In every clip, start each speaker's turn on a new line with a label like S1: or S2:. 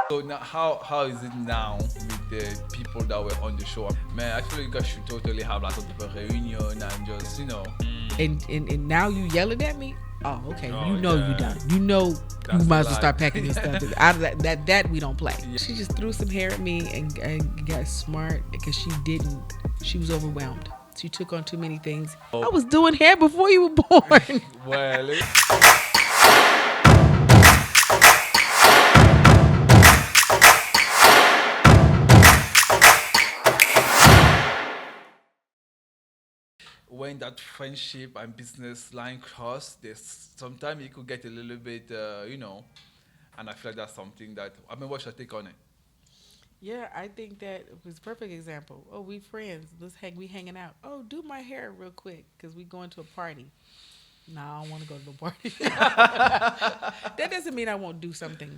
S1: So now, how is it now with the people that were on the show? Man, I feel like you guys should totally have like sort of a reunion and just
S2: And now you yelling at me? Oh, okay.
S1: Oh,
S2: you know
S1: yeah.
S2: you done. You know
S1: That's
S2: you might
S1: a
S2: as well
S1: lie.
S2: start packing your stuff. Out of that we don't play.
S1: Yeah.
S2: She just threw some hair at me and got smart because she didn't. She was overwhelmed. She took on too many things. I was doing hair before you were born.
S1: well. When that friendship and business line cross, there's sometimes it could get a little bit, and I feel like that's something that what's your take on it?
S2: Yeah, I think that was a perfect example. Oh, we friends. We hanging out. Oh, do my hair real quick because we going to a party. No, I don't want to go to no party. That doesn't mean I won't do something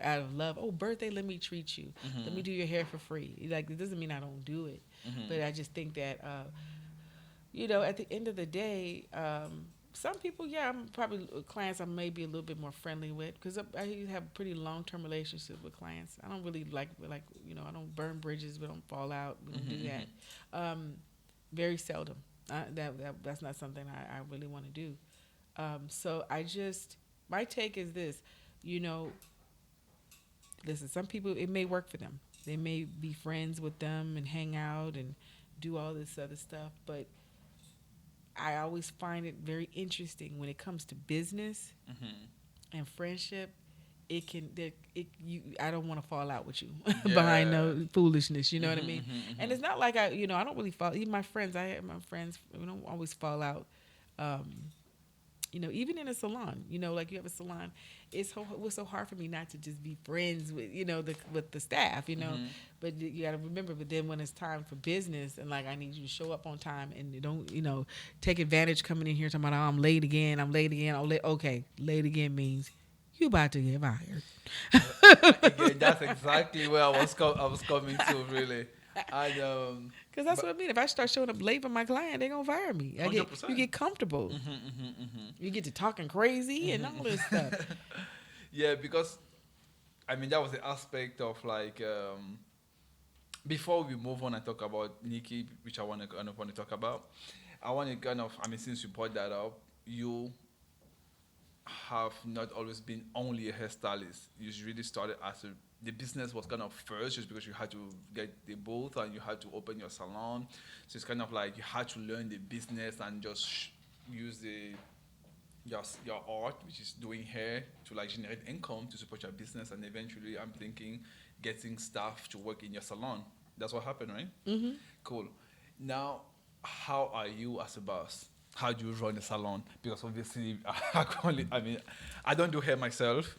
S2: out of love. Oh, birthday, let me treat you. Let me do your hair for free. Like, it doesn't mean I don't do it. But I just think that, at the end of the day, some people, yeah, I'm probably clients I may be a little bit more friendly with because I have pretty long-term relationships with clients. I don't really like I don't burn bridges. We don't fall out. We don't do that. Very seldom. That's not something I really want to do. So my take is this, listen, some people, it may work for them. They may be friends with them and hang out and do all this other stuff. But I always find it very interesting when it comes to business and friendship. I don't want to fall out with you behind no foolishness. You know what I mean? And it's not like I don't really fall. Even my friends, we don't always fall out. Even in a salon, like you have a salon, it was so hard for me not to just be friends with, with the staff, But you got to remember, but then when it's time for business and like I need you to show up on time and you don't, take advantage coming in here talking about, oh, I'm late again. Okay, late again means you about to get fired.
S1: Again, that's exactly where I was coming to, really.
S2: Because that's what I mean. If I start showing up late for my client, they're going to fire me.
S1: 100%.
S2: You get comfortable. You get to talking crazy and all this stuff.
S1: Yeah, because, that was the aspect of like, before we move on and talk about Nikki, which I want to talk about, I want to since you brought that up, you have not always been only a hairstylist. You really started the business was kind of first just because you had to get the both and you had to open your salon. So it's kind of like you had to learn the business and just use your art, which is doing hair, to like generate income to support your business. And eventually, I'm thinking getting staff to work in your salon. That's what happened, right? Mm-hmm. Cool. Now, how are you as a boss? How do you run a salon? Because obviously, I don't do hair myself.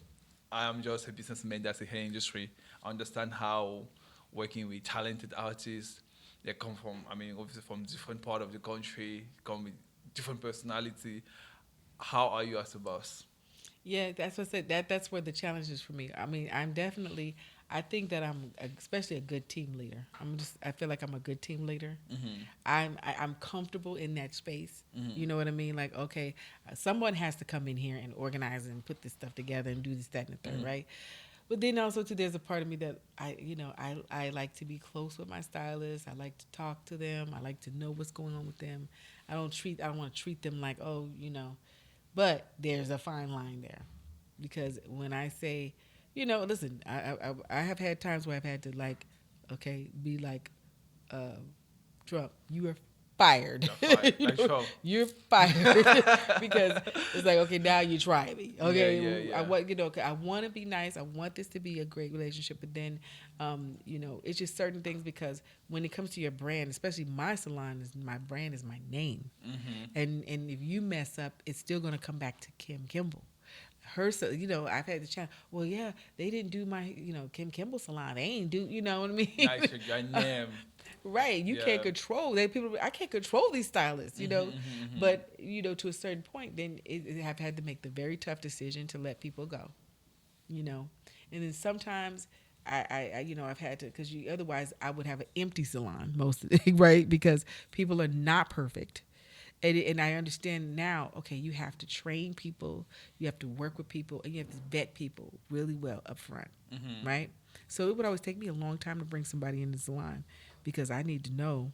S1: I am just a businessman that's a hair industry. I understand how working with talented artists, they come from, obviously from different part of the country, come with different personality. How are you as a boss?
S2: Yeah, that's what I said. That's where the challenge is for me. I think that I'm especially a good team leader. I feel like I'm a good team leader. Mm-hmm. I'm comfortable in that space. Mm-hmm. You know what I mean? Like, okay, someone has to come in here and organize and put this stuff together and do this, that, and the third, right? But then also too, there's a part of me that I like to be close with my stylists. I like to talk to them. I like to know what's going on with them. I don't want to treat them like, but there's a fine line there, because when I say, listen, I have had times where I've had to be like, Trump, you are fired. You're fired because it's like, okay, now you try me. Okay, yeah. I want to be nice. I want this to be a great relationship, but then, it's just certain things, because when it comes to your brand, especially my salon, my brand is my name, and if you mess up, it's still going to come back to Kimble. I've had the challenge. Well, yeah, they didn't do my, Kimble salon. They ain't do, you know what I mean?
S1: Nice, your name.
S2: Right. You can't control that. I can't control these stylists, But, to a certain point, then I've had to make the very tough decision to let people go, And then sometimes I've had to, because otherwise I would have an empty salon right? Because people are not perfect. And I understand now, okay, you have to train people, you have to work with people, and you have to vet people really well up front, right? So it would always take me a long time to bring somebody in the salon because I need to know,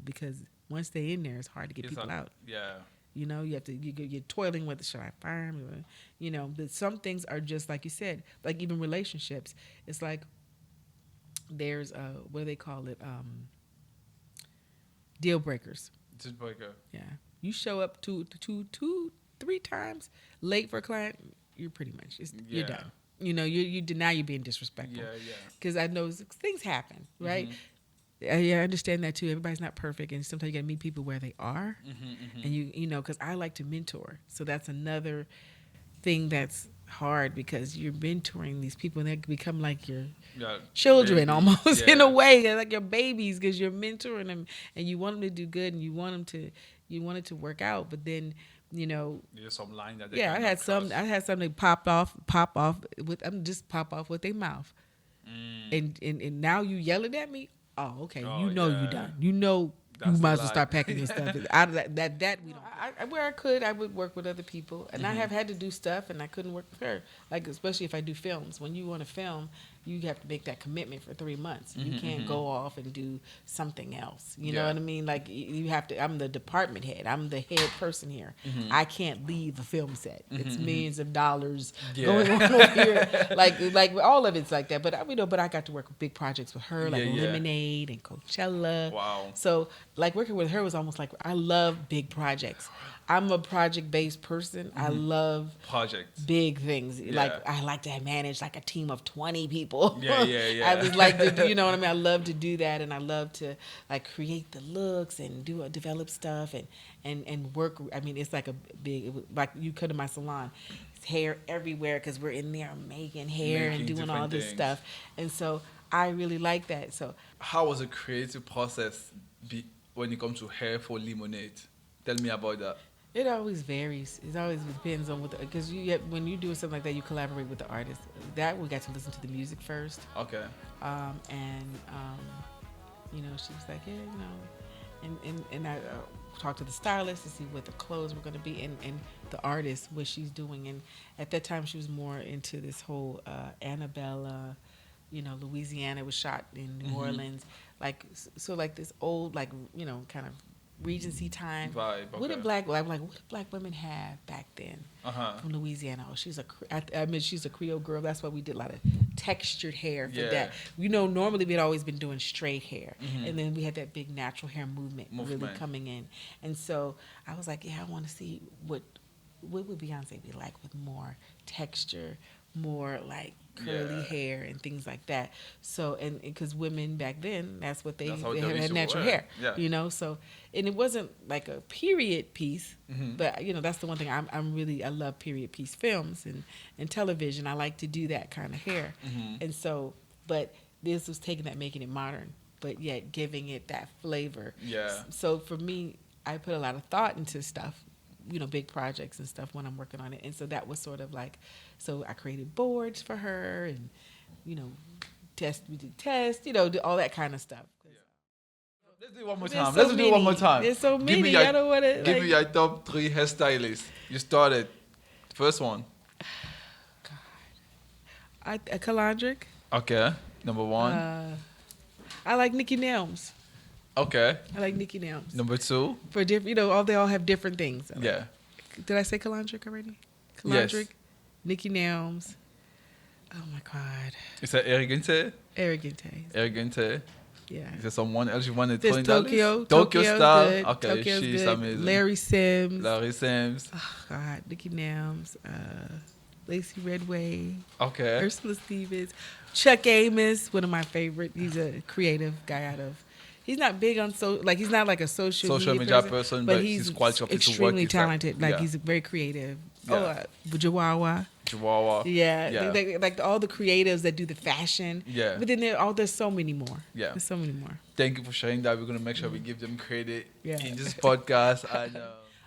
S2: because once they're in there, it's hard to get people out.
S1: Yeah.
S2: You have to, you're toiling with, should I fire him? But some things are just like you said, like even relationships. It's like there's, what do they call it? Deal breakers.
S1: Deal breaker.
S2: Yeah. You show up 3 times late for a client, you're pretty much, you're done. You deny you're being disrespectful.
S1: Yeah.
S2: Because I know things happen, right? I understand that too. Everybody's not perfect, and sometimes you got to meet people where they are. And because I like to mentor, so that's another thing that's hard because you're mentoring these people, and they become like your children almost in a way. They're like your babies because you're mentoring them, and you want them to do good, and you want it to work out. But then
S1: there's some line that they
S2: I had some that pop off with their mouth, and now you yelling at me. Oh, okay. You done. You might as well start packing your stuff. Out of that we don't. Where I could, I would work with other people, and I have had to do stuff, and I couldn't work with her. Like especially if I do films. When you want to film, you have to make that commitment for 3 months. You can't go off and do something else. You know what I mean? Like you have to. I'm the department head. I'm the head person here. I can't leave a film set. It's millions of dollars going on over here. Like all of it's like that. But but I got to work with big projects with her, like Lemonade and Coachella.
S1: Wow.
S2: So like working with her was almost like I love big projects. I'm a project-based person. I love
S1: projects,
S2: big things.
S1: Yeah.
S2: Like I like to manage like a team of 20 people.
S1: Yeah.
S2: I just like to, you know what I mean. I love to do that, and I love to like create the looks and develop stuff and work. I mean, it's like a big, like you come to my salon, it's hair everywhere because we're in there making hair and doing all this stuff, and so I really like that. So
S1: how was the creative process when it comes to hair for Lemonade? Tell me about that.
S2: It always varies. It always depends on because when you do something like that, you collaborate with the artist. That we got to listen to the music first.
S1: Okay.
S2: She was like, and I talked to the stylist to see what the clothes were going to be, and the artist, what she's doing. And at that time, she was more into this whole Annabella. Louisiana was shot in New Orleans, like this old, like kind of Regency time.
S1: Vibe. Okay.
S2: What did black women have back then from Louisiana? Oh, she's a Creole girl. That's why we did a lot of textured hair for that. Normally we'd always been doing straight hair, and then we had that big natural hair movement really coming in. And so I was like, I want to see what would Beyonce be like with more texture, more like curly hair and things like that. So, and because women back then, that's what they had natural hair, so, and it wasn't like a period piece, but that's the one thing I love period piece films and television. I like to do that kind of hair. And so, but this was taking that, making it modern, but yet giving it that flavor.
S1: Yeah.
S2: So for me, I put a lot of thought into stuff, big projects and stuff when I'm working on it. And so that was sort of like, so I created boards for her and, we did tests, do all that kind of stuff.
S1: Yeah. Let's do it one more time. Let's do it one more time.
S2: There's so many. I don't want to.
S1: Give me your top 3 hairstylists. You started. First one.
S2: God. Calandric.
S1: Okay. Number 1.
S2: I like Nikki Nelms.
S1: Okay.
S2: I like Nikki Nelms.
S1: Number 2.
S2: For different, they all have different things.
S1: Yeah.
S2: Did I say Calandric already? Calandric, yes. Nikki Nelms. Oh my God.
S1: Is that Arrogante?
S2: Arrogante. Yeah.
S1: Is there someone else you wanted
S2: to Tokyo.
S1: Tokyo Star.
S2: Good.
S1: Okay,
S2: Tokyo's
S1: she's
S2: good.
S1: amazing.
S2: Larry Sims.
S1: Oh
S2: God. Nikki Nelms. Lacey Redway.
S1: Okay.
S2: Ursula Stevens. Chuck Amos, one of my favorite. He's a creative guy out of. He's not big on he's not like a social media
S1: person, but he's
S2: extremely talented. He's very creative.
S1: Yeah.
S2: Jawawa. Yeah. Like all the creatives that do the fashion.
S1: Yeah.
S2: But then there's so many more.
S1: Yeah.
S2: There's so many more.
S1: Thank you for sharing that. We're gonna make sure we give them credit in this podcast.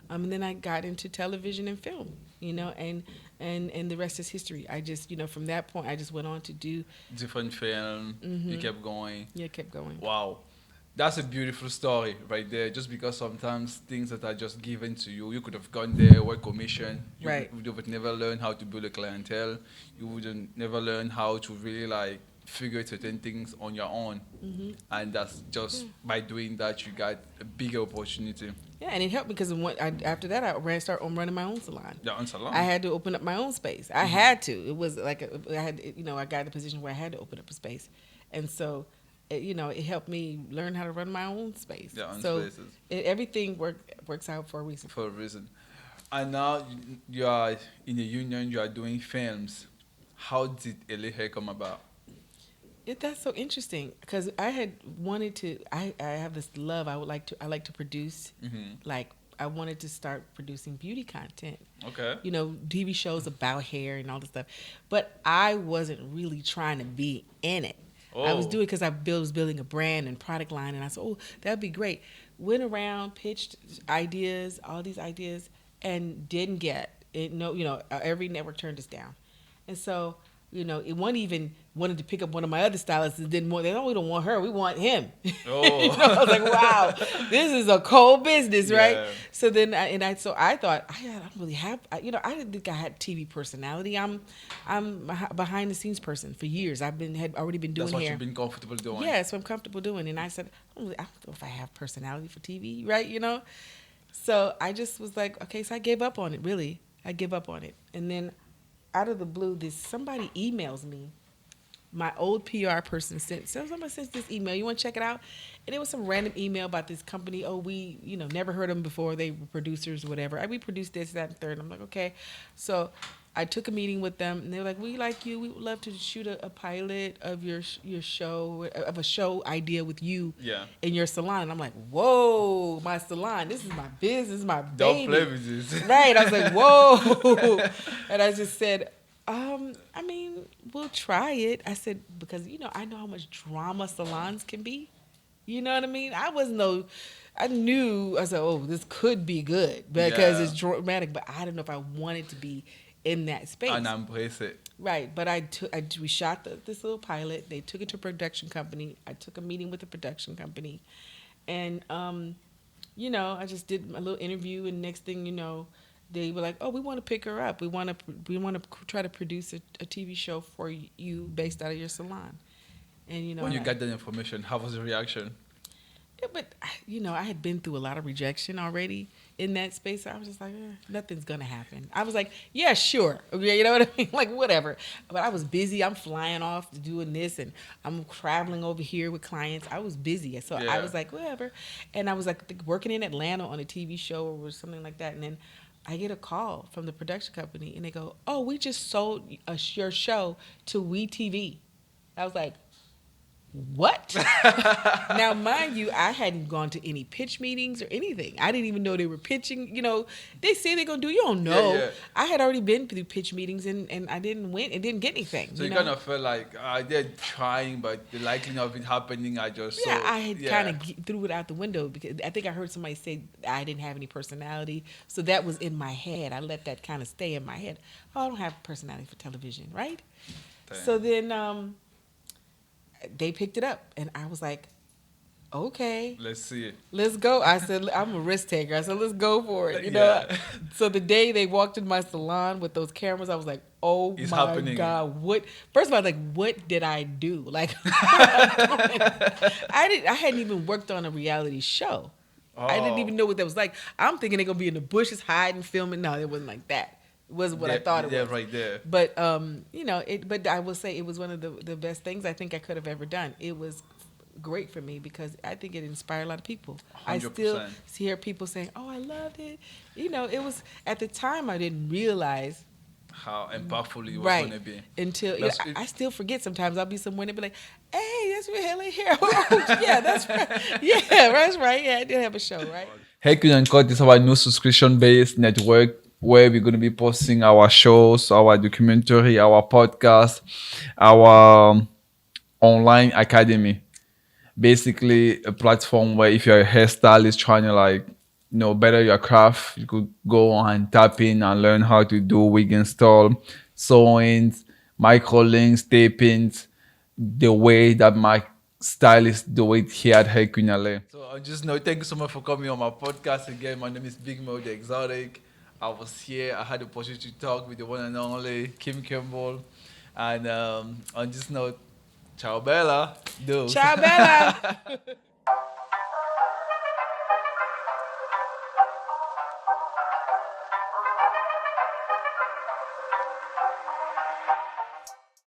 S2: And then I got into television and film, and the rest is history. I just, from that point, I just went on to do
S1: different film. You kept going.
S2: Yeah, kept going.
S1: Wow. That's a beautiful story right there. Just because sometimes things that are just given to you, you could have gone there, work commission.
S2: Right.
S1: You would never learn how to build a clientele. You wouldn't never learn how to really like figure certain things on your own. And that's just by doing that, you got a bigger opportunity.
S2: Yeah, and it helped because after that I started running my own salon.
S1: Yeah, on salon.
S2: I had to open up my own space. I had to. It was like I got in a position where I had to open up a space, and so it helped me learn how to run my own space.
S1: Yeah, on
S2: so
S1: spaces.
S2: Everything works out for a reason.
S1: For a reason. And now you are in a union. You are doing films. How did LA Hair come about?
S2: That's so interesting because I had wanted to. I have this love. I like to produce. Like I wanted to start producing beauty content.
S1: Okay.
S2: TV shows about hair and all this stuff, but I wasn't really trying to be in it. I was doing it because I was building a brand and product line, and I said, "Oh, that'd be great." Went around, pitched ideas, all these ideas, and didn't get it. No, every network turned us down, and so one even wanted to pick up one of my other stylists and didn't want. They don't. We don't want her. We want him.
S1: Oh.
S2: I was like, wow, this is a cold business, right?
S1: Yeah.
S2: So then, I thought I don't really have. I didn't think I had TV personality. I'm a behind the scenes person for years. Had already been doing
S1: That's what
S2: hair.
S1: you've been comfortable doing.
S2: Yeah, that's what I'm comfortable doing. And I said, I don't know if I have personality for TV, right? So I just was like, okay, so I gave up on it. Really, I gave up on it. And then, out of the blue, somebody emails me. My old PR person somebody sent this email. You want to check it out? And it was some random email about this company. Oh, we never heard of them before. They were producers or whatever. We produced this, that, and third. And I'm like, okay. So I took a meeting with them, and they were like, we like you. We would love to shoot a pilot of your show, of a show idea with you in your salon. And I'm like, whoa, my salon. This is my business, my baby.
S1: Don't play with this.
S2: Right. I was like, whoa. And I just said, we'll try it. I said, because, I know how much drama salons can be. You know what I mean? I knew, I said, oh, this could be good because it's dramatic, but I don't know if I wanted to be in that space.
S1: And embrace it.
S2: Right. But we shot this little pilot. They took it to a production company. I took a meeting with the production company. And, I just did a little interview, and next thing you know, they were like, "Oh, we want to pick her up. We want to try to produce a TV show for you based out of your salon." And
S1: when you got that information, how was the reaction?
S2: Yeah, but I had been through a lot of rejection already in that space. I was just like, nothing's gonna happen. I was like, yeah, sure, you know what I mean, like whatever. But I was busy. I'm flying off to doing this, and I'm traveling over here with clients. I was busy, so I was like, whatever. And I was like working in Atlanta on a TV show or something like that, and then I get a call from the production company, and they go, "Oh, we just sold your show to WeTV." I was like, "What?" Now, mind you, I hadn't gone to any pitch meetings or anything. I didn't even know they were pitching. They say they're gonna do. You don't know.
S1: Yeah.
S2: I had already been through pitch meetings, and I didn't win and didn't get anything.
S1: So you kind of felt like they're trying, but the likelihood of it happening, I had
S2: kind of threw it out the window because I think I heard somebody say I didn't have any personality, so that was in my head. I let that kind of stay in my head. Oh, I don't have personality for television, right? Damn. So then they picked it up, and I was like, okay,
S1: let's see it.
S2: Let's go. I said, I'm a risk taker. I said, let's go for it. So the day they walked in my salon with those cameras, I was like, oh
S1: it's
S2: my
S1: happening.
S2: God, what? First of all, I was like, what did I do? Like, I hadn't even worked on a reality show. Oh. I didn't even know what that was like. I'm thinking they're gonna be in the bushes hiding, filming. No, it wasn't like that. Was what I thought it was.
S1: Yeah, right there.
S2: But but I will say it was one of the best things I think I could have ever done. It was great for me because I think it inspired a lot of people. 100%. I still hear people saying, "Oh, I loved it." It was at the time I didn't realize
S1: how impactful it was going to be.
S2: Until I still forget sometimes. I'll be somewhere and they'll be like, "Hey, that's really here." Oh, yeah, that's right. Yeah, that's right. Yeah, I did have a show, right?
S1: HairQueenLA is our new subscription-based network where we're going to be posting our shows, our documentary, our podcast, our online academy. Basically, a platform where if you're a hairstylist trying to better your craft, you could go and tap in and learn how to do wig install, sewings, micro links, tapings, the way that stylists do it here at HairQueenLA. So I just know, thank you so much for coming on my podcast again. My name is Big Mo the Exotic. I was here. I had the opportunity to talk with the one and only Kimble. And on this note, ciao Bella.
S2: Ciao Bella.